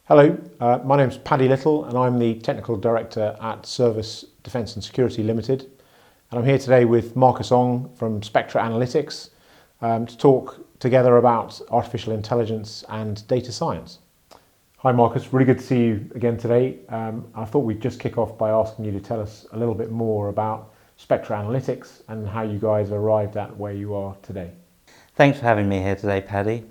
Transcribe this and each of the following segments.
Hello, my name's Paddy Little and I'm the Technical Director at Cervus Defence and Security Limited. And I'm here today with Marcus Ong from Spectra Analytics to talk together about artificial intelligence and data science. Hi Marcus, really good to see you again today. I thought we'd just kick off by asking you to tell us a little bit more about Spectra Analytics and how you guys arrived at where you are today. Thanks for having me here today, Paddy.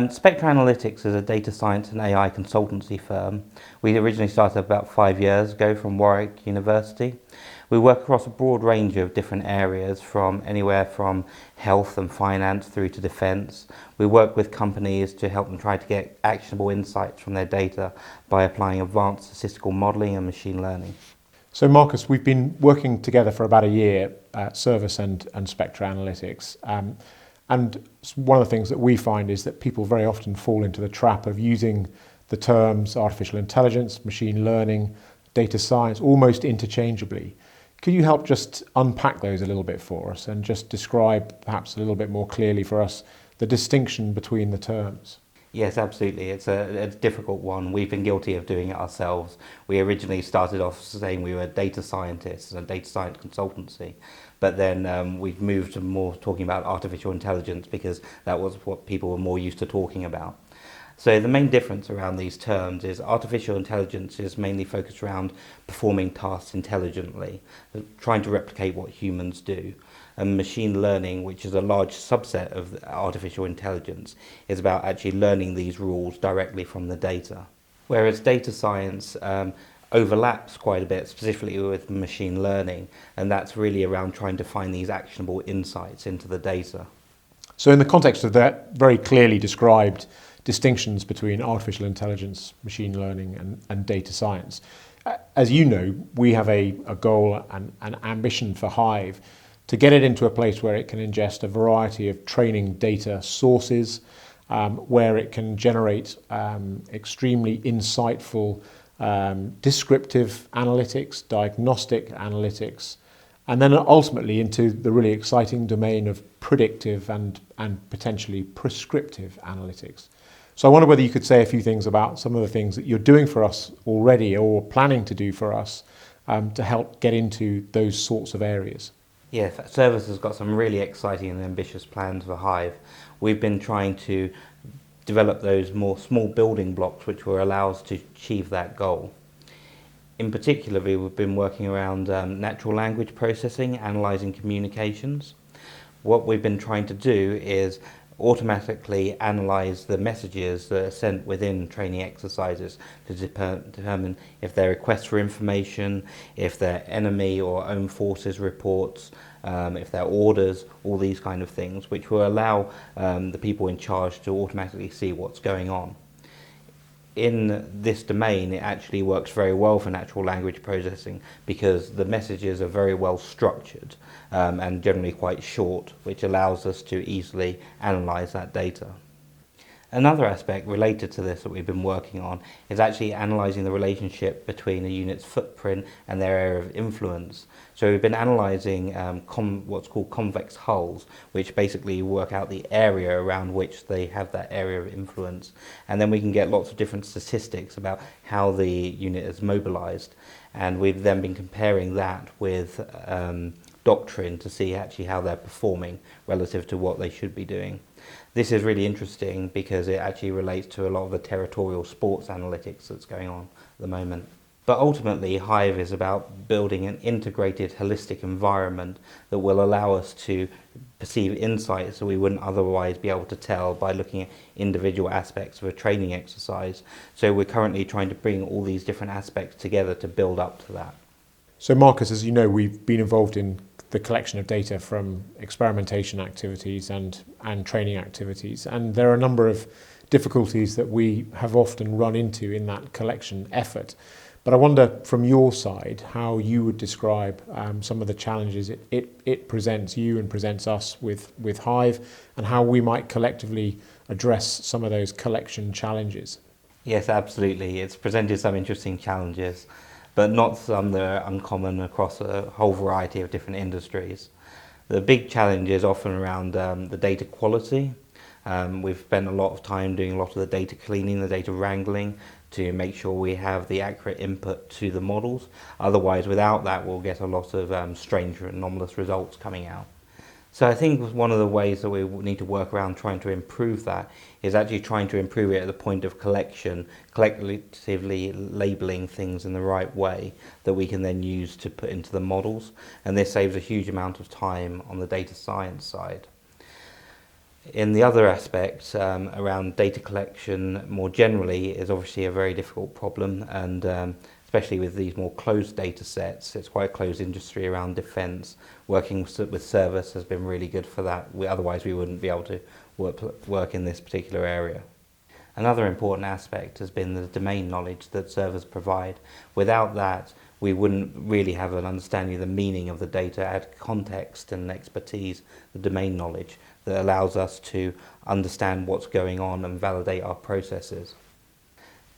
Spectra Analytics is a data science and AI consultancy firm. We originally started about 5 years ago from Warwick University. We work across a broad range of different areas, from anywhere from health and finance through to defence. We work with companies to help them try to get actionable insights from their data by applying advanced statistical modelling and machine learning. So Marcus, we've been working together for about a year at Cervus and Spectra Analytics. And one of the things that we find is that people very often fall into the trap of using the terms artificial intelligence, machine learning, data science almost interchangeably. Could you help just unpack those a little bit for us and just describe perhaps a little bit more clearly for us the distinction between the terms? Yes, absolutely. It's a difficult one. We've been guilty of doing it ourselves. We originally started off saying we were data scientists and a data science consultancy, but then we've moved to more talking about artificial intelligence because that was what people were more used to talking about. So the main difference around these terms is artificial intelligence is mainly focused around performing tasks intelligently, trying to replicate what humans do. And machine learning, which is a large subset of artificial intelligence, is about actually learning these rules directly from the data. Whereas data science overlaps quite a bit, specifically with machine learning, and that's really around trying to find these actionable insights into the data. So in the context of that very clearly described distinctions between artificial intelligence, machine learning and data science, as you know, we have a goal and an ambition for Hive to get it into a place where it can ingest a variety of training data sources, where it can generate extremely insightful descriptive analytics, diagnostic analytics, and then ultimately into the really exciting domain of predictive and potentially prescriptive analytics. So I wonder whether you could say a few things about some of the things that you're doing for us already or planning to do for us to help get into those sorts of areas. Yeah, Cervus has got some really exciting and ambitious plans for Hive. We've been trying to develop those more small building blocks which will allow us to achieve that goal. In particular, we've been working around natural language processing, analysing communications. What we've been trying to do is automatically analyse the messages that are sent within training exercises to determine if they're requests for information, if they're enemy or own forces reports, if they're orders, all these kind of things, which will allow the people in charge to automatically see what's going on. In this domain, it actually works very well for natural language processing because the messages are very well structured and generally quite short, which allows us to easily analyse that data. Another aspect related to this that we've been working on is actually analysing the relationship between a unit's footprint and their area of influence. So we've been analysing what's called convex hulls, which basically work out the area around which they have that area of influence. And then we can get lots of different statistics about how the unit is mobilised. And we've then been comparing that with doctrine to see actually how they're performing relative to what they should be doing. This is really interesting because it actually relates to a lot of the territorial sports analytics that's going on at the moment. But ultimately, Hive is about building an integrated, holistic environment that will allow us to perceive insights that we wouldn't otherwise be able to tell by looking at individual aspects of a training exercise. So we're currently trying to bring all these different aspects together to build up to that. So Marcus, as you know, we've been involved in the collection of data from experimentation activities and training activities, and there are a number of difficulties that we have often run into in that collection effort. But I wonder from your side how you would describe some of the challenges it presents you and presents us with Hive, and how we might collectively address some of those collection challenges. Yes, absolutely. It's presented some interesting challenges, but not some that are uncommon across a whole variety of different industries. The big challenge is often around the data quality. We've spent a lot of time doing a lot of the data cleaning, the data wrangling, to make sure we have the accurate input to the models. Otherwise, without that, we'll get a lot of strange and anomalous results coming out. So I think one of the ways that we need to work around trying to improve that is actually trying to improve it at the point of collection, collectively labelling things in the right way that we can then use to put into the models. And this saves a huge amount of time on the data science side. In the other aspect, around data collection more generally, is obviously a very difficult problem, and especially with these more closed data sets. It's quite a closed industry around defence. Working with Cervus has been really good for that. Otherwise we wouldn't be able to work in this particular area. Another important aspect has been the domain knowledge that servers provide. Without that, we wouldn't really have an understanding of the meaning of the data, add context and expertise, the domain knowledge that allows us to understand what's going on and validate our processes.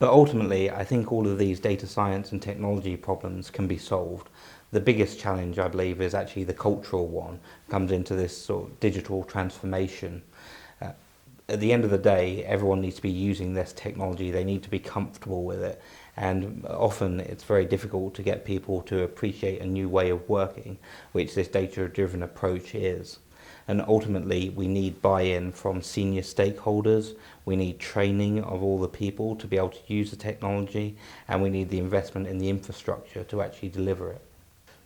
But ultimately, I think all of these data science and technology problems can be solved. The biggest challenge, I believe, is actually the cultural one. Comes into this sort of digital transformation. At the end of the day, everyone needs to be using this technology. They need to be comfortable with it. And often it's very difficult to get people to appreciate a new way of working, which this data-driven approach is. And ultimately, we need buy-in from senior stakeholders, we need training of all the people to be able to use the technology, and we need the investment in the infrastructure to actually deliver it.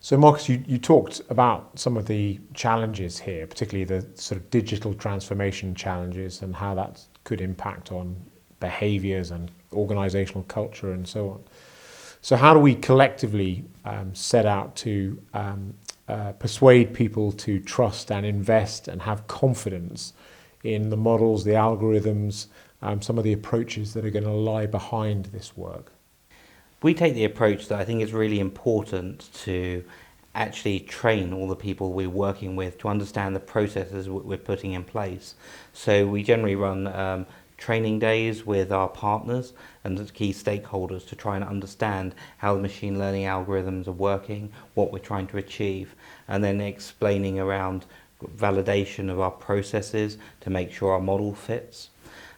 So Marcus, you talked about some of the challenges here, particularly the sort of digital transformation challenges and how that could impact on behaviours and organisational culture and so on. So how do we collectively set out to persuade people to trust and invest and have confidence in the models, the algorithms, some of the approaches that are going to lie behind this work? We take the approach that I think it's really important to actually train all the people we're working with to understand the processes we're putting in place. So we generally run training days with our partners and the key stakeholders to try and understand how the machine learning algorithms are working, what we're trying to achieve, and then explaining around validation of our processes to make sure our model fits.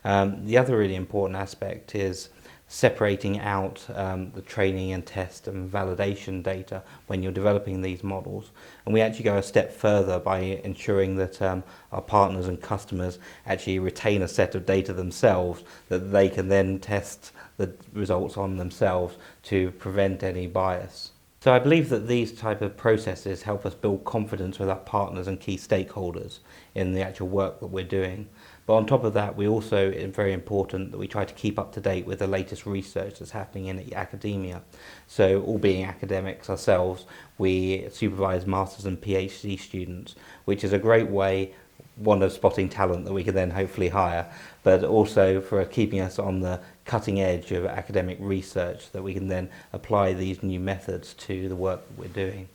The other really important aspect is separating out the training and test and validation data when you're developing these models. And we actually go a step further by ensuring that our partners and customers actually retain a set of data themselves that they can then test the results on themselves to prevent any bias. So I believe that these type of processes help us build confidence with our partners and key stakeholders in the actual work that we're doing. But on top of that, we also, it's very important that we try to keep up to date with the latest research that's happening in academia. So all being academics ourselves, we supervise masters and PhD students, which is a great way, one, of spotting talent that we can then hopefully hire, but also for keeping us on the cutting edge of academic research that we can then apply these new methods to the work that we're doing.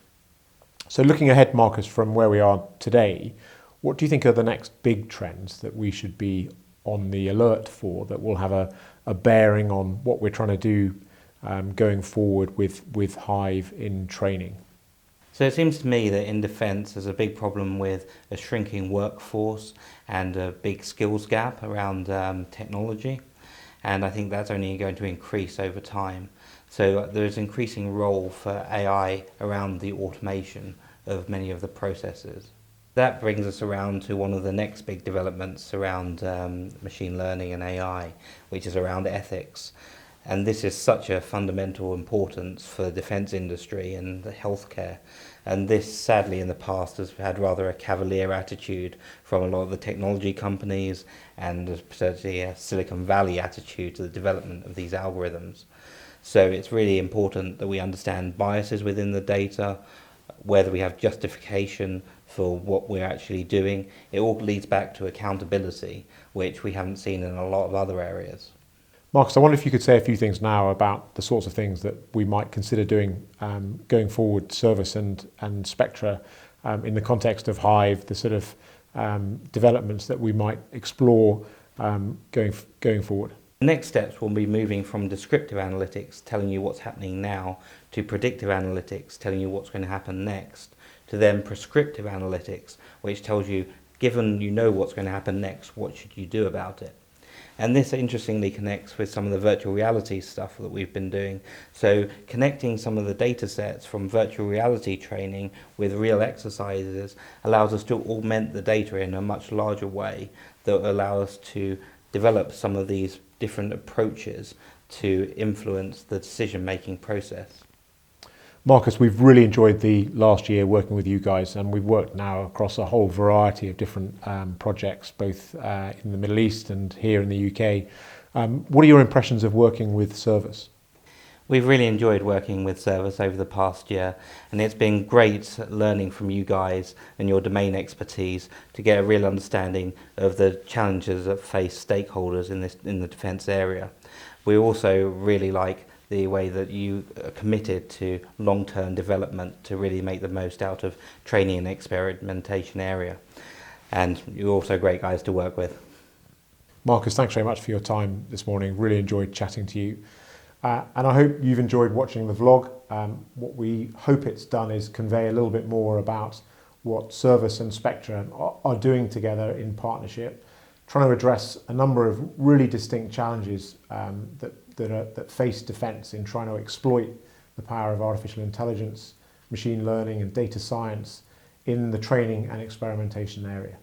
So looking ahead, Marcus, from where we are today, what do you think are the next big trends that we should be on the alert for that will have a bearing on what we're trying to do going forward with Hive in training? So it seems to me that in defence there's a big problem with a shrinking workforce and a big skills gap around technology, and I think that's only going to increase over time. So there's an increasing role for AI around the automation of many of the processes. That brings us around to one of the next big developments around machine learning and AI, which is around ethics. And this is such a fundamental importance for the defence industry and the healthcare. And this, sadly, in the past has had rather a cavalier attitude from a lot of the technology companies, and particularly a Silicon Valley attitude to the development of these algorithms. So it's really important that we understand biases within the data, whether we have justification for what we're actually doing. It all leads back to accountability, which we haven't seen in a lot of other areas. Marcus, I wonder if you could say a few things now about the sorts of things that we might consider doing going forward, Cervus and Spectra, in the context of Hive, the sort of developments that we might explore going forward. The next steps will be moving from descriptive analytics, telling you what's happening now, to predictive analytics, telling you what's going to happen next, to then prescriptive analytics, which tells you, given you know what's going to happen next, what should you do about it? And this interestingly connects with some of the virtual reality stuff that we've been doing. So connecting some of the data sets from virtual reality training with real exercises allows us to augment the data in a much larger way that will allow us to develop some of these different approaches to influence the decision-making process. Marcus, we've really enjoyed the last year working with you guys, and we've worked now across a whole variety of different projects, both in the Middle East and here in the UK. What are your impressions of working with Cervus? We've really enjoyed working with Cervus over the past year, and it's been great learning from you guys and your domain expertise to get a real understanding of the challenges that face stakeholders in the defence area. We also really like the way that you are committed to long-term development to really make the most out of training and experimentation area. And you're also great guys to work with. Marcus, thanks very much for your time this morning. Really enjoyed chatting to you. And I hope you've enjoyed watching the vlog. What we hope it's done is convey a little bit more about what Cervus and Spectra are doing together in partnership, trying to address a number of really distinct challenges that face defence in trying to exploit the power of artificial intelligence, machine learning and data science in the training and experimentation area.